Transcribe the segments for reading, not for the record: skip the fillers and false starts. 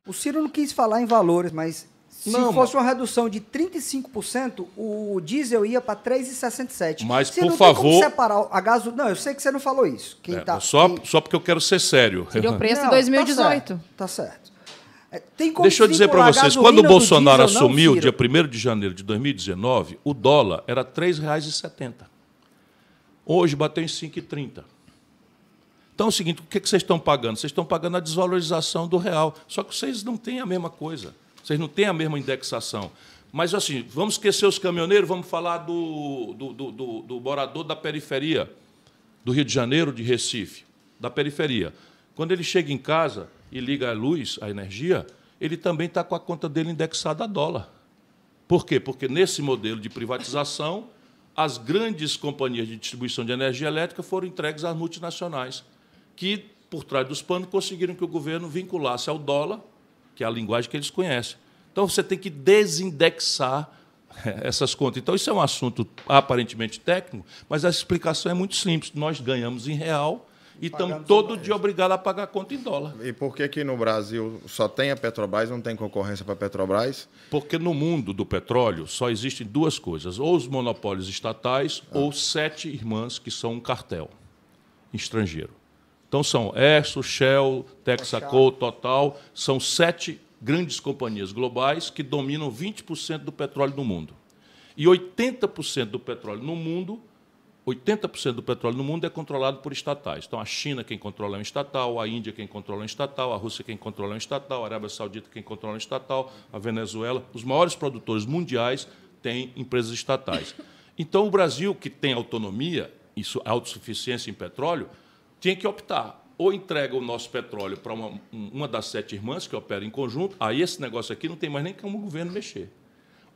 O Ciro não quis falar em valores, mas se Não, fosse uma redução de 35%, o diesel ia para 3,67. Mas, Ciro, por não tem favor... como separar a gasolina... Não, eu sei que você não falou isso. Só porque eu quero ser sério. Seria o preço Não, de 2018. Tá certo. Tem como Deixa eu dizer para desvincular a vocês, quando o gasolina do Bolsonaro diesel, não, assumiu, Ciro? dia 1º de janeiro de 2019, o dólar era R$ 3,70. Hoje bateu em 5,30. Então é o seguinte, o que vocês estão pagando? Vocês estão pagando a desvalorização do real. Só que vocês não têm a mesma coisa. Vocês não têm a mesma indexação. Mas, assim, vamos esquecer os caminhoneiros, vamos falar do morador da periferia, do Rio de Janeiro, de Recife, da periferia. Quando ele chega em casa e liga a luz, a energia, ele também está com a conta dele indexada a dólar. Por quê? Porque, nesse modelo de privatização, as grandes companhias de distribuição de energia elétrica foram entregues às multinacionais, que, por trás dos panos, conseguiram que o governo vinculasse ao dólar, que é a linguagem que eles conhecem. Então, você tem que desindexar essas contas. Então, isso é um assunto aparentemente técnico, mas a explicação é muito simples. Nós ganhamos em real e estamos todo dia obrigados a pagar a conta em dólar. E por que no Brasil só tem a Petrobras, não tem concorrência para a Petrobras? Porque no mundo do petróleo só existem duas coisas, ou os monopólios estatais ou 7 irmãs que são um cartel estrangeiro. Então, são Exxon, Shell, Texaco, Total, são 7 grandes companhias globais que dominam 20% do petróleo do mundo. E 80% do petróleo no mundo, 80% do petróleo no mundo é controlado por estatais. Então, a China quem controla é um estatal, a Índia quem controla é um estatal, a Rússia quem controla é um estatal, a Arábia Saudita quem controla é um estatal, a Venezuela. Os maiores produtores mundiais têm empresas estatais. Então, o Brasil, que tem autonomia e autossuficiência em petróleo, tinha que optar. Ou entrega o nosso petróleo para uma das 7 irmãs que opera em conjunto, aí esse negócio aqui não tem mais nem como o governo mexer.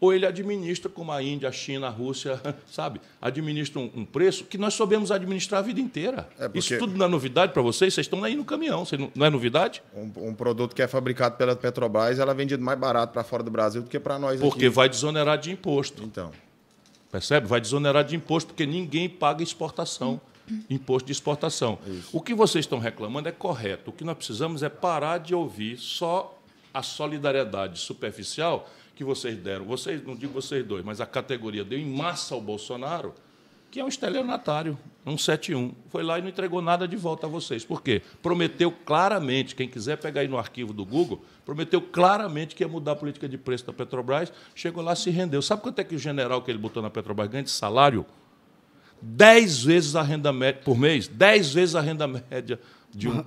Ou ele administra, como a Índia, a China, a Rússia, sabe? Administra um preço que nós soubemos administrar a vida inteira. Isso tudo não é novidade para vocês? Vocês estão aí no caminhão, não é novidade? Um produto que é fabricado pela Petrobras, ela é vendido mais barato para fora do Brasil do que para nós aqui. Porque vai desonerar de imposto. Então. Percebe? Vai desonerar de imposto, porque ninguém paga exportação. Imposto de exportação. Isso. O que vocês estão reclamando é correto. O que nós precisamos é parar de ouvir só a solidariedade superficial que vocês deram. Vocês, não digo vocês dois, mas a categoria deu em massa ao Bolsonaro, que é um estelionatário, um 71. Foi lá e não entregou nada de volta a vocês. Por quê? Prometeu claramente, quem quiser pegar aí no arquivo do Google, prometeu claramente que ia mudar a política de preço da Petrobras, chegou lá e se rendeu. Sabe quanto é que o general que ele botou na Petrobras ganha de salário? 10 vezes a renda média por mês, 10 vezes a renda média de um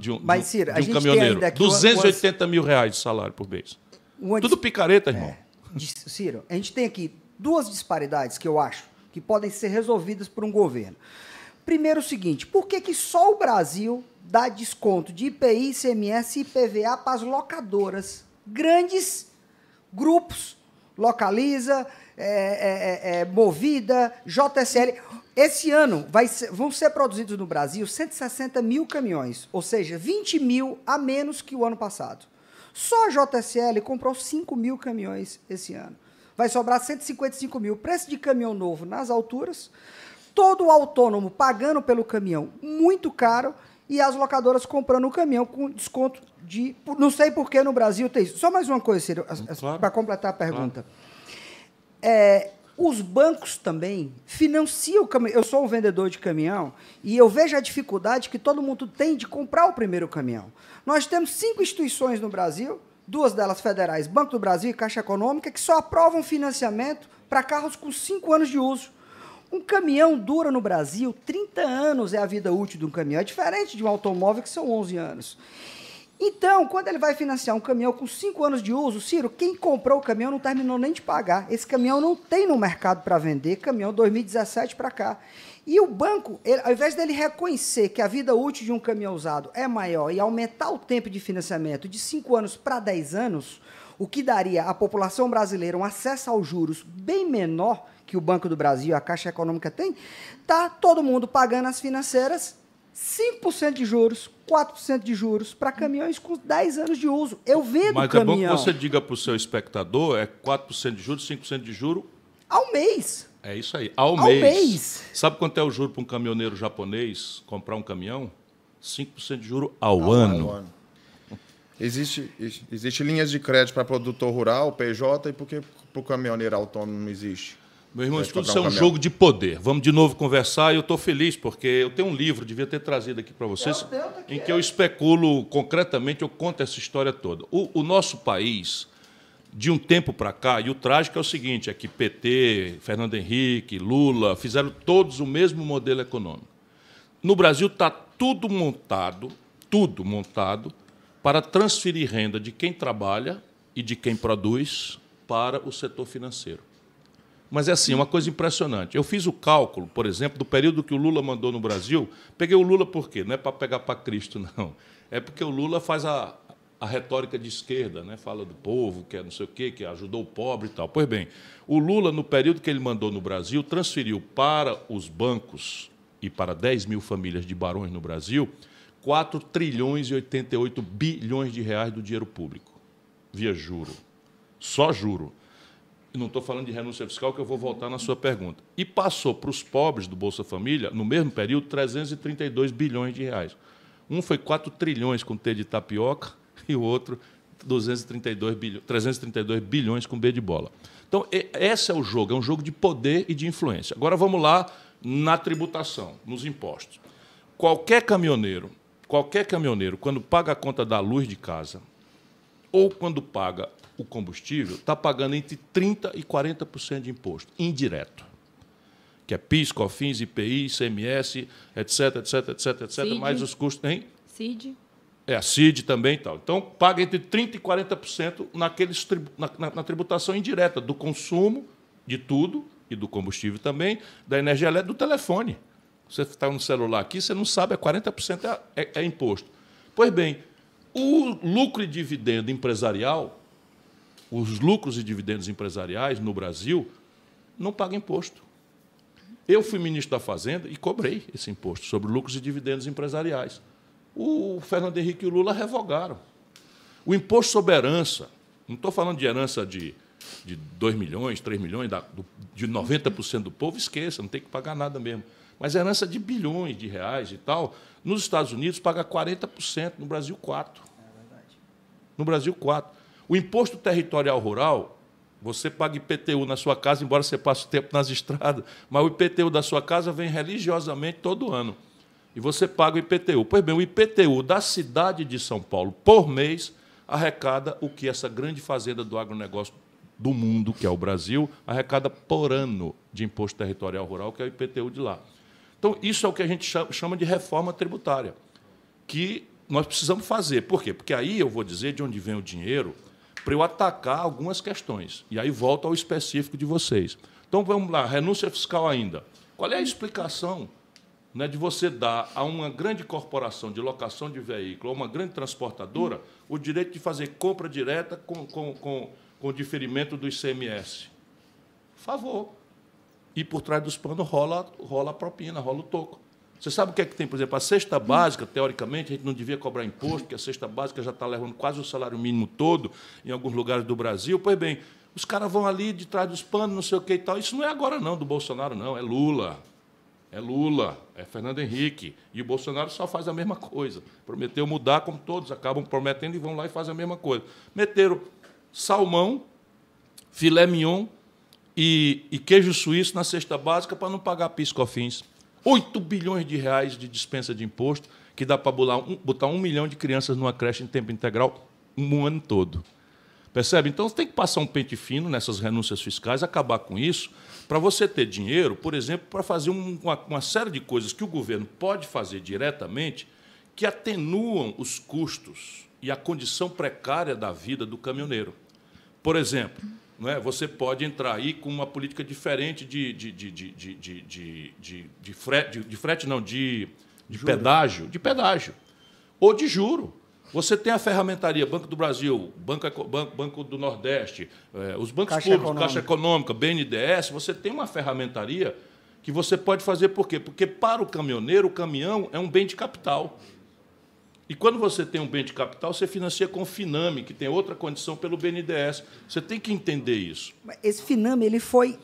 caminhoneiro. 280 mil reais de salário por mês. Tudo picareta, irmão. Ciro, a gente tem aqui 2 disparidades que eu acho que podem ser resolvidas por um governo. Primeiro, o seguinte, por que só o Brasil dá desconto de IPI, ICMS e IPVA para as locadoras? Grandes grupos, Localiza, Movida, JSL... Esse ano vão ser produzidos no Brasil 160 mil caminhões, ou seja, 20 mil a menos que o ano passado. Só a JSL comprou 5 mil caminhões esse ano. Vai sobrar 155 mil. Preço de caminhão novo nas alturas, todo autônomo pagando pelo caminhão muito caro e as locadoras comprando o caminhão com desconto de... Não sei por que no Brasil tem isso. Só mais uma coisa, Ciro, claro, para completar a pergunta. Claro. Os bancos também financiam o caminhão. Eu sou um vendedor de caminhão e eu vejo a dificuldade que todo mundo tem de comprar o primeiro caminhão. Nós temos 5 instituições no Brasil, 2 delas federais, Banco do Brasil e Caixa Econômica, que só aprovam financiamento para carros com 5 anos de uso. Um caminhão dura no Brasil 30 anos é a vida útil de um caminhão. É diferente de um automóvel que são 11 anos. Então, quando ele vai financiar um caminhão com 5 anos de uso, Ciro, quem comprou o caminhão não terminou nem de pagar. Esse caminhão não tem no mercado para vender, caminhão 2017 para cá. E o banco, ao invés dele reconhecer que a vida útil de um caminhão usado é maior e aumentar o tempo de financiamento de 5 anos para 10 anos, o que daria à população brasileira um acesso aos juros bem menor que o Banco do Brasil e a Caixa Econômica tem, está todo mundo pagando as financeiras 5% de juros, 4% de juros para caminhões com 10 anos de uso. Eu vendo Mas caminhão... Mas é bom que você diga para o seu espectador, é 4% de juros, 5% de juros... Ao mês. É isso aí, ao mês. Sabe quanto é o juro para um caminhoneiro japonês comprar um caminhão? 5% de juro ao ano. Existe linhas de crédito para produtor rural, PJ, e por que para o caminhoneiro autônomo não existe? Meu irmão, tudo isso é um jogo de poder. Vamos de novo conversar e eu estou feliz, porque eu tenho um livro, devia ter trazido aqui para vocês, em que eu especulo concretamente, eu conto essa história toda. O nosso país, de um tempo para cá, e o trágico é o seguinte, é que PT, Fernando Henrique, Lula, fizeram todos o mesmo modelo econômico. No Brasil está tudo montado para transferir renda de quem trabalha e de quem produz para o setor financeiro. Mas é assim, uma coisa impressionante. Eu fiz o cálculo, por exemplo, do período que o Lula mandou no Brasil. Peguei o Lula por quê? Não é para pegar para Cristo, não. É porque o Lula faz a retórica de esquerda, né? Fala do povo, que é não sei o quê, que ajudou o pobre e tal. Pois bem, o Lula, no período que ele mandou no Brasil, transferiu para os bancos e para 10 mil famílias de barões no Brasil 4 trilhões e 88 bilhões de reais do dinheiro público, via juro. Só juro. E não estou falando de renúncia fiscal, que eu vou voltar na sua pergunta. E passou para os pobres do Bolsa Família, no mesmo período, 332 bilhões de reais. Um foi 4 trilhões com T de tapioca e o outro 332 bilhões com B de bola. Então, esse é o jogo, é um jogo de poder e de influência. Agora vamos lá na tributação, nos impostos. Qualquer caminhoneiro, quando paga a conta da luz de casa ou quando paga o combustível, está pagando entre 30% e 40% de imposto, indireto. Que é PIS, COFINS, IPI, ICMS, etc, CID. mais os custos... Hein? CID. A CID também e tal. Então, paga entre 30% e 40% na tributação indireta do consumo de tudo, e do combustível também, da energia elétrica, do telefone. Você está no celular aqui, você não sabe, 40% é imposto. Pois bem, o lucro e dividendo empresarial, os lucros e dividendos empresariais no Brasil não pagam imposto. Eu fui ministro da Fazenda e cobrei esse imposto sobre lucros e dividendos empresariais. O Fernando Henrique e o Lula revogaram. O imposto sobre herança, não estou falando de herança de 2 milhões, 3 milhões, de 90% do povo, esqueça, não tem que pagar nada mesmo. Mas herança de bilhões de reais e tal, nos Estados Unidos paga 40%, no Brasil 4%. No Brasil 4%. O imposto territorial rural, você paga IPTU na sua casa, embora você passe o tempo nas estradas, mas o IPTU da sua casa vem religiosamente todo ano. E você paga o IPTU. Pois bem, o IPTU da cidade de São Paulo, por mês, arrecada o que essa grande fazenda do agronegócio do mundo, que é o Brasil, arrecada por ano de imposto territorial rural, que é o IPTU de lá. Então, isso é o que a gente chama de reforma tributária, que nós precisamos fazer. Por quê? Porque aí eu vou dizer de onde vem o dinheiro para eu atacar algumas questões. E aí volto ao específico de vocês. Então, vamos lá, renúncia fiscal ainda. Qual é a explicação, né, de você dar a uma grande corporação de locação de veículo, a uma grande transportadora, o direito de fazer compra direta com o diferimento do ICMS? Por favor. E por trás dos panos rola a propina, rola o toco. Você sabe o que é que tem? Por exemplo, a cesta básica, teoricamente, a gente não devia cobrar imposto, porque a cesta básica já está levando quase o salário mínimo todo em alguns lugares do Brasil. Pois bem, os caras vão ali de trás dos panos, não sei o que e tal. Isso não é agora, não, do Bolsonaro, não. É Lula. É Lula, é Fernando Henrique. E o Bolsonaro só faz a mesma coisa. Prometeu mudar, como todos acabam prometendo, e vão lá e fazem a mesma coisa. Meteram salmão, filé mignon e queijo suíço na cesta básica para não pagar PIS, COFINS. 8 bilhões de reais de dispensa de imposto, que dá para botar 1 milhão de crianças numa creche em tempo integral um ano todo. Percebe? Então, você tem que passar um pente fino nessas renúncias fiscais, acabar com isso, para você ter dinheiro, por exemplo, para fazer uma série de coisas que o governo pode fazer diretamente, que atenuam os custos e a condição precária da vida do caminhoneiro. Por exemplo, não é? Você pode entrar aí com uma política diferente de pedágio ou de juro. Você tem a ferramentaria, Banco do Brasil, Banco do Nordeste, os bancos públicos, Caixa Econômica, BNDES, você tem uma ferramentaria que você pode fazer por quê? Porque para o caminhoneiro, o caminhão é um bem de capital. E quando você tem um bem de capital, você financia com o Finame, que tem outra condição pelo BNDES. Você tem que entender isso. Esse Finame ele foi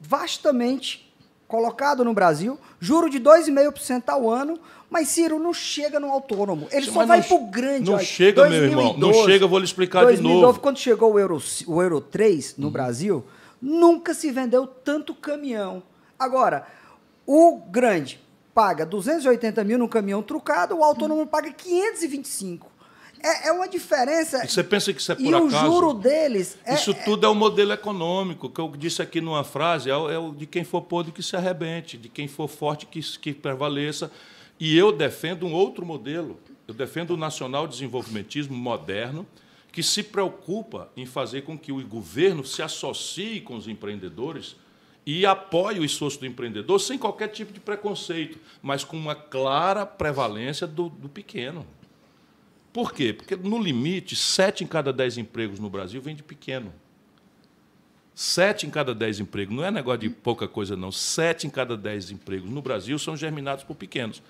vastamente colocado no Brasil, juro de 2,5% ao ano, mas Ciro não chega no autônomo. Ele só vai pro grande. Não olha, chega, 2012, meu irmão. Não chega, eu vou lhe explicar 2009, de novo. Quando chegou o Euro 3 no Brasil, nunca se vendeu tanto caminhão. Agora, o grande paga 280 mil no caminhão trucado, o autônomo paga 525. É uma diferença. E você pensa que isso é por e acaso? E o juro deles... Isso tudo é o modelo econômico, que eu disse aqui numa frase, é o de quem for podre que se arrebente, de quem for forte que prevaleça. E eu defendo um outro modelo. Eu defendo o nacional desenvolvimentismo moderno, que se preocupa em fazer com que o governo se associe com os empreendedores e apoie o esforço do empreendedor sem qualquer tipo de preconceito, mas com uma clara prevalência do pequeno. Por quê? Porque, no limite, 7 em cada 10 empregos no Brasil vem de pequeno. 7 em cada 10 empregos. Não é negócio de pouca coisa, não. 7 em cada 10 empregos no Brasil são germinados por pequenos.